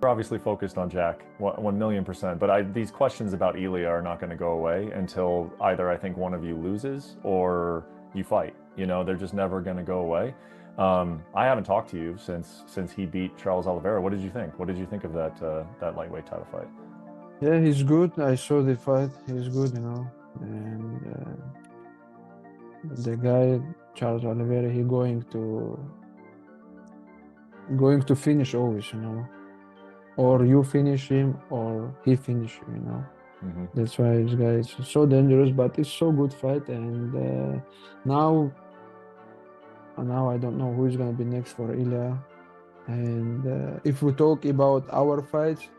We're obviously focused on Jack, 1,000,000%. But these questions about Ilia are not going to go away until either I think one of you loses or you fight. You know, they're just never going to go away. I haven't talked to you since he beat Charles Oliveira. What did you think? What did you think of that lightweight title fight? Yeah, he's good. I saw the fight. He's good, you know. And the guy Charles Oliveira, he going to finish always, you know. Or you finish him, or he finish you, you know. That's why this guy is so dangerous, but it's so good fight. And now I don't know who is gonna be next for Ilia. And if we talk about our fights,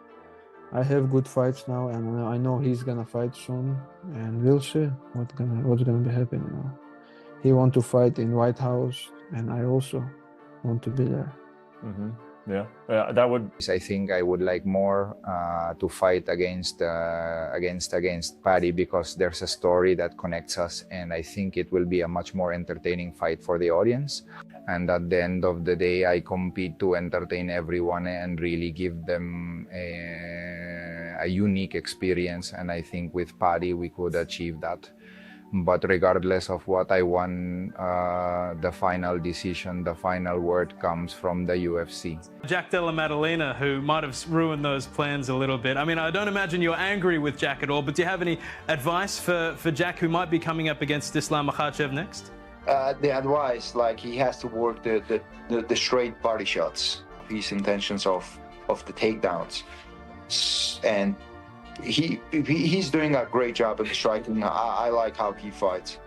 I have good fights now, and I know he's gonna fight soon, and we'll see what's gonna be happening. You know, he want to fight in White House, and I also want to be there. Yeah, that would. I think I would like more to fight against Paddy, because there's a story that connects us, and I think it will be a much more entertaining fight for the audience. And at the end of the day, I compete to entertain everyone and really give them a unique experience. And I think with Paddy, we could achieve that. But regardless of what I won, the final decision, the final word comes from the UFC. Jack Della Maddalena, who might have ruined those plans a little bit. I mean, I don't imagine you're angry with Jack at all, but do you have any advice for Jack, who might be coming up against Islam Makhachev next? The advice, like, he has to work the straight body shots, his intentions of the takedowns, and he's doing a great job at the striking. I like how he fights.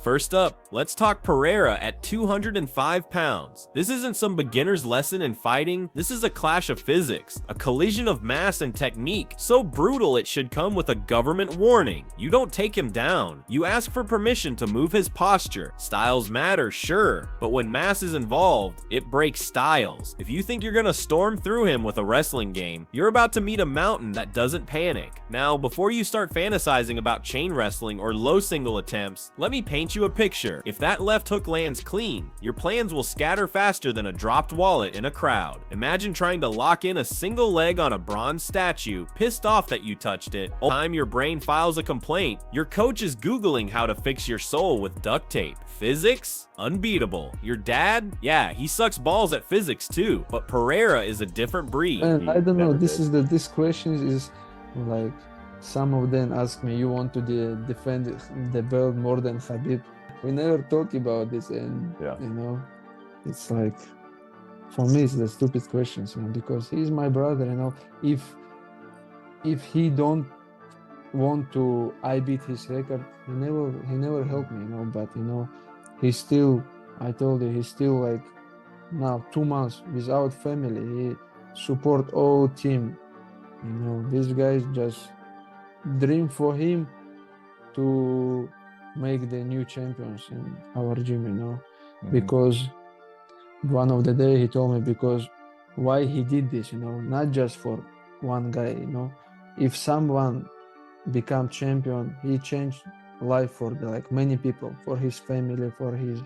First up, let's talk Pereira at 205 pounds. This isn't some beginner's lesson in fighting. This is a clash of physics, a collision of mass and technique, so brutal it should come with a government warning. You don't take him down. You ask for permission to move his posture. Styles matter, sure, but when mass is involved, it breaks styles. If you think you're gonna storm through him with a wrestling game, you're about to meet a mountain that doesn't panic. Now, before you start fantasizing about chain wrestling or low single attempts, let me paint you a picture. If that left hook lands clean, your plans will scatter faster than a dropped wallet in a crowd. Imagine trying to lock in a single leg on a bronze statue, pissed off that you touched it. All the time your brain files a complaint, your coach is Googling how to fix your soul with duct tape. Physics? Unbeatable. Your dad? Yeah, he sucks balls at physics too, but Pereira is a different breed. And I don't know, this question is like, some of them ask me, you want to defend the belt more than Khabib? We never talk about this, and you know, it's like, for me, it's the stupid questions, you know, because he's my brother. You know, if he don't want to I beat his record, he never helped me, you know. But you know, he's still, I told you, he's still like now 2 months without family. He support all team. You know, these guys just dream for him to make the new champions in our gym, you know. Because one of the day he told me, because why he did this, you know, not just for one guy, you know. If someone become champion, he changed life for like many people, for his family, for his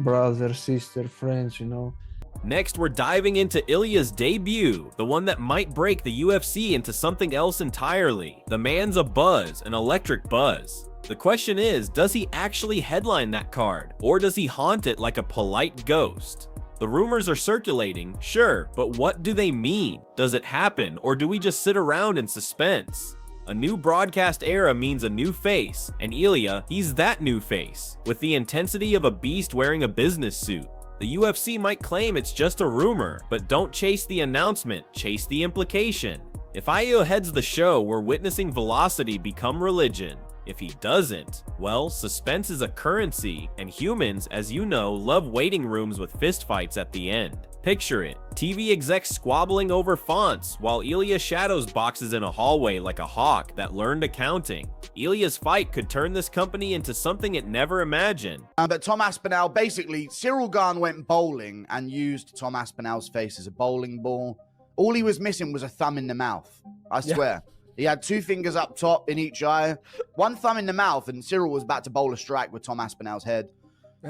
brother, sister, friends, you know. Next, we're diving into Ilia's debut, the one that might break the UFC into something else entirely. The man's a buzz, an electric buzz. The question is, does he actually headline that card, or does he haunt it like a polite ghost? The rumors are circulating, sure, but what do they mean? Does it happen, or do we just sit around in suspense? A new broadcast era means a new face, and Ilia, he's that new face, with the intensity of a beast wearing a business suit. The UFC might claim it's just a rumor, but don't chase the announcement, chase the implication. If Ilia heads the show, we're witnessing velocity become religion. If he doesn't, well, suspense is a currency, and humans, as you know, love waiting rooms with fistfights at the end. Picture it, TV execs squabbling over fonts, while Ilia shadows boxes in a hallway like a hawk that learned accounting. Ilia's fight could turn this company into something it never imagined. But Tom Aspinal, basically, Cyril Gane went bowling and used Tom Aspinal's face as a bowling ball. All he was missing was a thumb in the mouth, I swear. He had 2 fingers up top in each eye, 1 thumb in the mouth, and Cyril was about to bowl a strike with Tom Aspinal's head.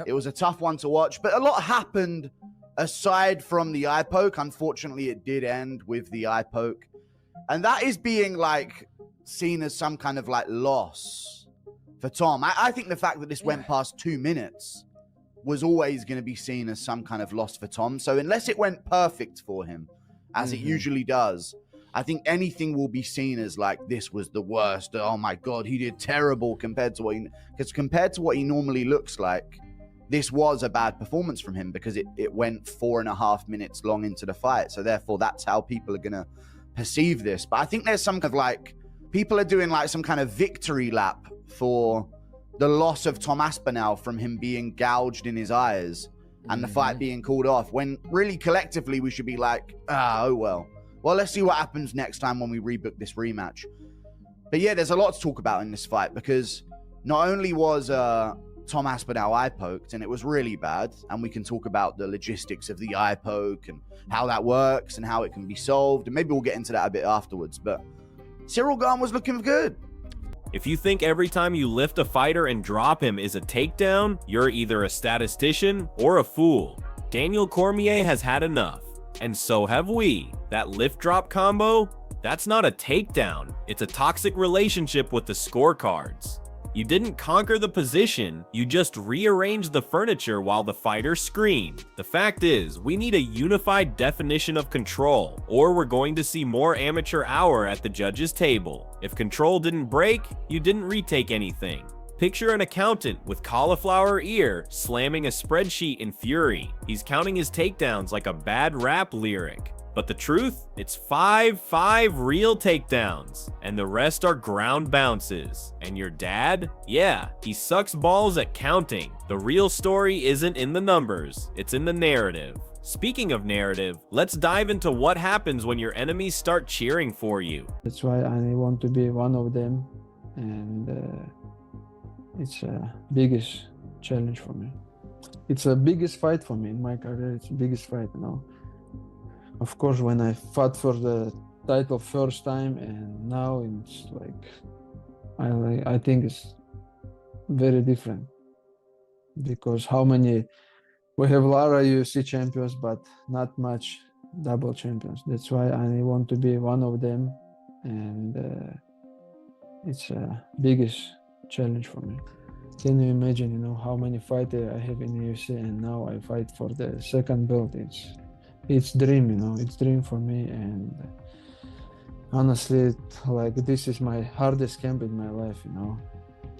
It was a tough one to watch, but a lot happened aside from the eye poke, unfortunately, it did end with the eye poke. And that is being like seen as some kind of like loss for Tom. I think the fact that this went past 2 minutes was always going to be seen as some kind of loss for Tom. So unless it went perfect for him, as it usually does, I think anything will be seen as like, this was the worst. Oh my God, he did terrible compared to what he normally looks like. This was a bad performance from him because it went 4.5 minutes long into the fight. So therefore that's how people are going to perceive this. But I think there's some kind of like, people are doing like some kind of victory lap for the loss of Tom Aspinal from him being gouged in his eyes and the fight being called off, when really collectively we should be like, oh well. Well, let's see what happens next time when we rebook this rematch. But yeah, there's a lot to talk about in this fight because not only was Tom Aspinal eye poked, and it was really bad, and we can talk about the logistics of the eye poke and how that works and how it can be solved, and maybe we'll get into that a bit afterwards, but Ciryl Gane was looking good. If you think every time you lift a fighter and drop him is a takedown, you're either a statistician or a fool. Daniel Cormier has had enough, and so have we. That lift-drop combo, that's not a takedown, it's a toxic relationship with the scorecards. You didn't conquer the position, you just rearranged the furniture while the fighter screamed. The fact is, we need a unified definition of control, or we're going to see more amateur hour at the judges' table. If control didn't break, you didn't retake anything. Picture an accountant with cauliflower ear slamming a spreadsheet in fury. He's counting his takedowns like a bad rap lyric. But the truth? It's 5 real takedowns, and the rest are ground bounces. And your dad? Yeah, he sucks balls at counting. The real story isn't in the numbers, it's in the narrative. Speaking of narrative, let's dive into what happens when your enemies start cheering for you. That's why I want to be one of them, and it's a biggest challenge for me. It's a biggest fight for me in my career. It's the biggest fight, you know. Of course, when I fought for the title first time, and now it's like, I think it's very different, because how many, we have a lot of UFC champions, but not much double champions. That's why I want to be one of them, and it's a biggest challenge for me. Can you imagine, you know, how many fighters I have in UFC, and now I fight for the second belt? It's dream, you know, it's dream for me, and honestly, like, this is my hardest camp in my life, you know.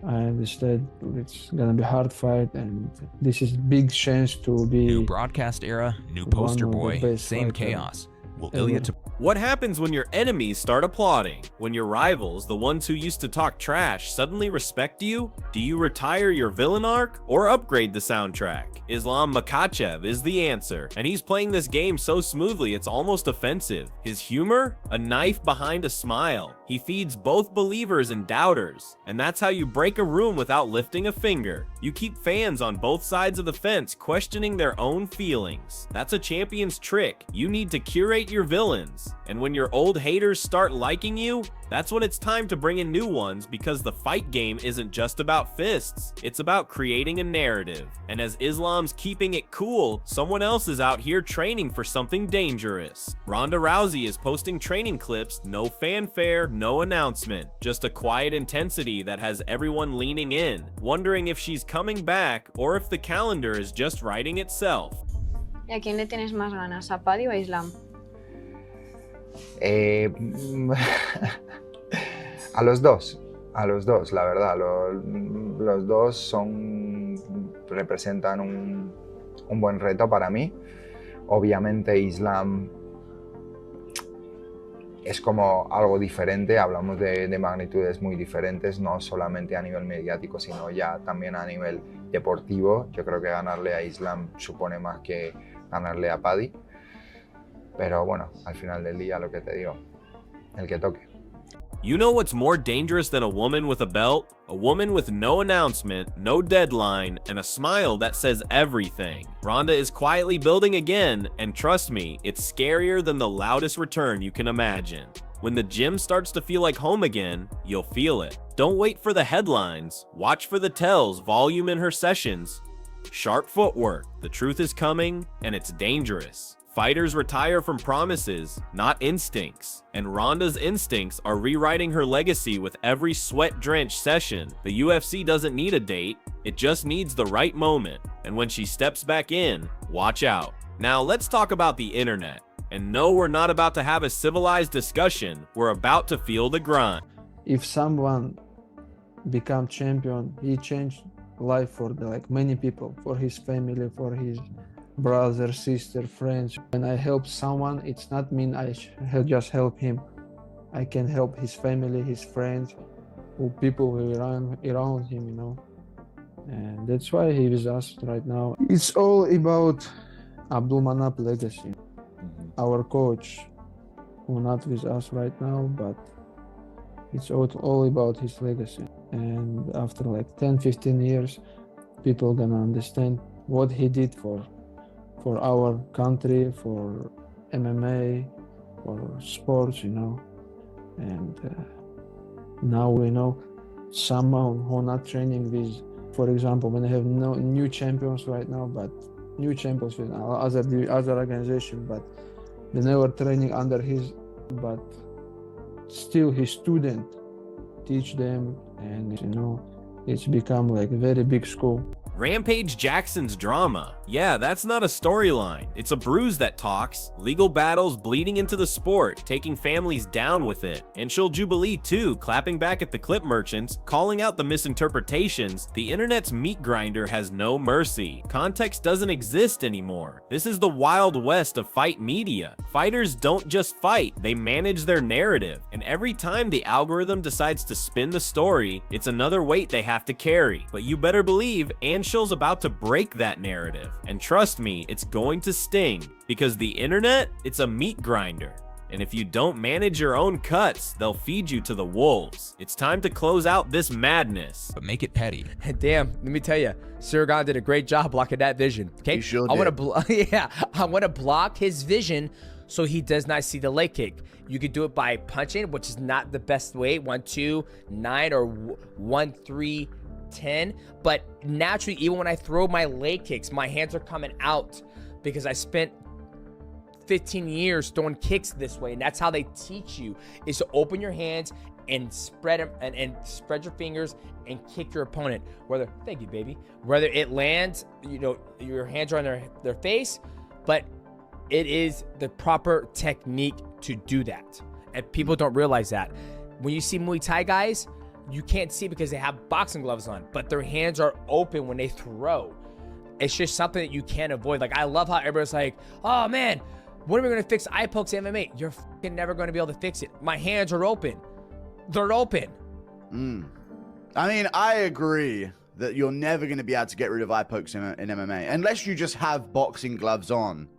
I understand it's gonna be a hard fight, and this is big chance to be new broadcast era, new poster boy, same chaos. Will Ilia What happens when your enemies start applauding? When your rivals, the ones who used to talk trash, suddenly respect you? Do you retire your villain arc or upgrade the soundtrack? Islam Makhachev is the answer, and he's playing this game so smoothly it's almost offensive. His humor? A knife behind a smile. He feeds both believers and doubters, and that's how you break a room without lifting a finger. You keep fans on both sides of the fence questioning their own feelings. That's a champion's trick. You need to curate your villains, and when your old haters start liking you, that's when it's time to bring in new ones, because the fight game isn't just about fists, it's about creating a narrative. And as Islam's keeping it cool, someone else is out here training for something dangerous. Ronda Rousey is posting training clips, no fanfare, no announcement, just a quiet intensity that has everyone leaning in, wondering if she's coming back or if the calendar is just writing itself. ¿Y a quién le tienes más ganas, a Paddy o a Islam? A los dos, la verdad. Los dos representan un buen reto para mí. Obviamente Islam es como algo diferente, hablamos de magnitudes muy diferentes, no solamente a nivel mediático, sino ya también a nivel deportivo. Yo creo que ganarle a Islam supone más que ganarle a Paddy. Pero bueno, al final del día, lo que te digo, el que toque. You know what's more dangerous than a woman with a belt? A woman with no announcement, no deadline, and a smile that says everything. Ronda is quietly building again, and trust me, it's scarier than the loudest return you can imagine. When the gym starts to feel like home again, you'll feel it. Don't wait for the headlines. Watch for the tells, volume in her sessions. Sharp footwork, the truth is coming, and it's dangerous. Fighters retire from promises, not instincts. And Ronda's instincts are rewriting her legacy with every sweat-drenched session. The UFC doesn't need a date, it just needs the right moment. And when she steps back in, watch out. Now let's talk about the internet. And no, we're not about to have a civilized discussion, we're about to feel the grind. If someone become champion, he changed life for many people, for his family, for his brother, sister, friends. When I help someone, it's not mean I just help him. I can help his family, his friends, or people who around him, you know. And that's why he is us right now. It's all about Abdulmanap legacy. Our coach, who not with us right now, but it's all about his legacy. And after 10-15 years, people gonna understand what he did for our country, for MMA, for sports, you know. And now we know someone who not training with, for example, when I have no new champions right now, but new champions with other organization, but they never training under his, but still his student teach them, and you know, it's become like a very big school. Rampage Jackson's drama. Yeah, that's not a storyline. It's a bruise that talks. Legal battles bleeding into the sport, taking families down with it. And she'll Jubilee too, clapping back at the clip merchants, calling out the misinterpretations. The internet's meat grinder has no mercy. Context doesn't exist anymore. This is the wild west of fight media. Fighters don't just fight, they manage their narrative. And every time the algorithm decides to spin the story, it's another weight they have to carry. But you better believe Anshul's about to break that narrative. And trust me, it's going to sting, because the internet, it's a meat grinder. And if you don't manage your own cuts, they'll feed you to the wolves. It's time to close out this madness. But make it petty. Damn, let me tell you, Gane did a great job blocking that vision. Okay, He sure I want did. to, I want to block his vision so he does not see the leg kick. You could do it by punching, which is not the best way. 1-2, 9, or 1-3, 10. But naturally, even when I throw my leg kicks, my hands are coming out because I spent 15 years throwing kicks this way, and that's how they teach you, is to open your hands and spread them and spread your fingers and kick your opponent. Thank you, baby. Whether it lands, you know, your hands are on their face, but it is the proper technique to do that, and people don't realize that. When you see Muay Thai guys, you can't see because they have boxing gloves on, but their hands are open when they throw. It's just something that you can't avoid. Like, I love how everybody's like, oh man, when are we going to fix eye pokes in MMA? You're fucking never going to be able to fix it. My hands are open. They're open. I mean, I agree that you're never going to be able to get rid of eye pokes in MMA. Unless you just have boxing gloves on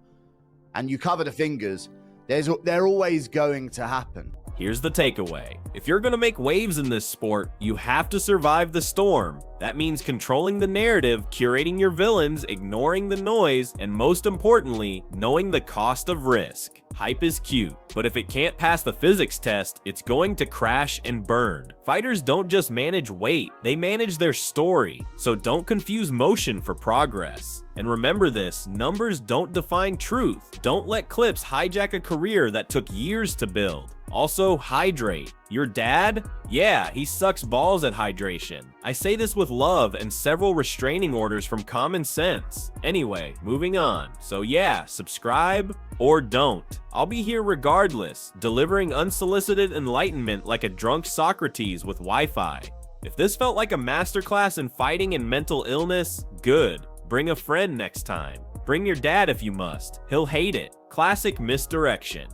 and you cover the fingers, they're always going to happen. Here's the takeaway. If you're gonna make waves in this sport, you have to survive the storm. That means controlling the narrative, curating your villains, ignoring the noise, and most importantly, knowing the cost of risk. Hype is cute, but if it can't pass the physics test, it's going to crash and burn. Fighters don't just manage weight, they manage their story. So don't confuse motion for progress. And remember this, numbers don't define truth. Don't let clips hijack a career that took years to build. Also, hydrate. Your dad? Yeah, he sucks balls at hydration. I say this with love and several restraining orders from common sense. Anyway, moving on. So yeah, subscribe or don't. I'll be here regardless, delivering unsolicited enlightenment like a drunk Socrates with Wi-Fi. If this felt like a masterclass in fighting and mental illness, good. Bring a friend next time. Bring your dad if you must. He'll hate it. Classic misdirection.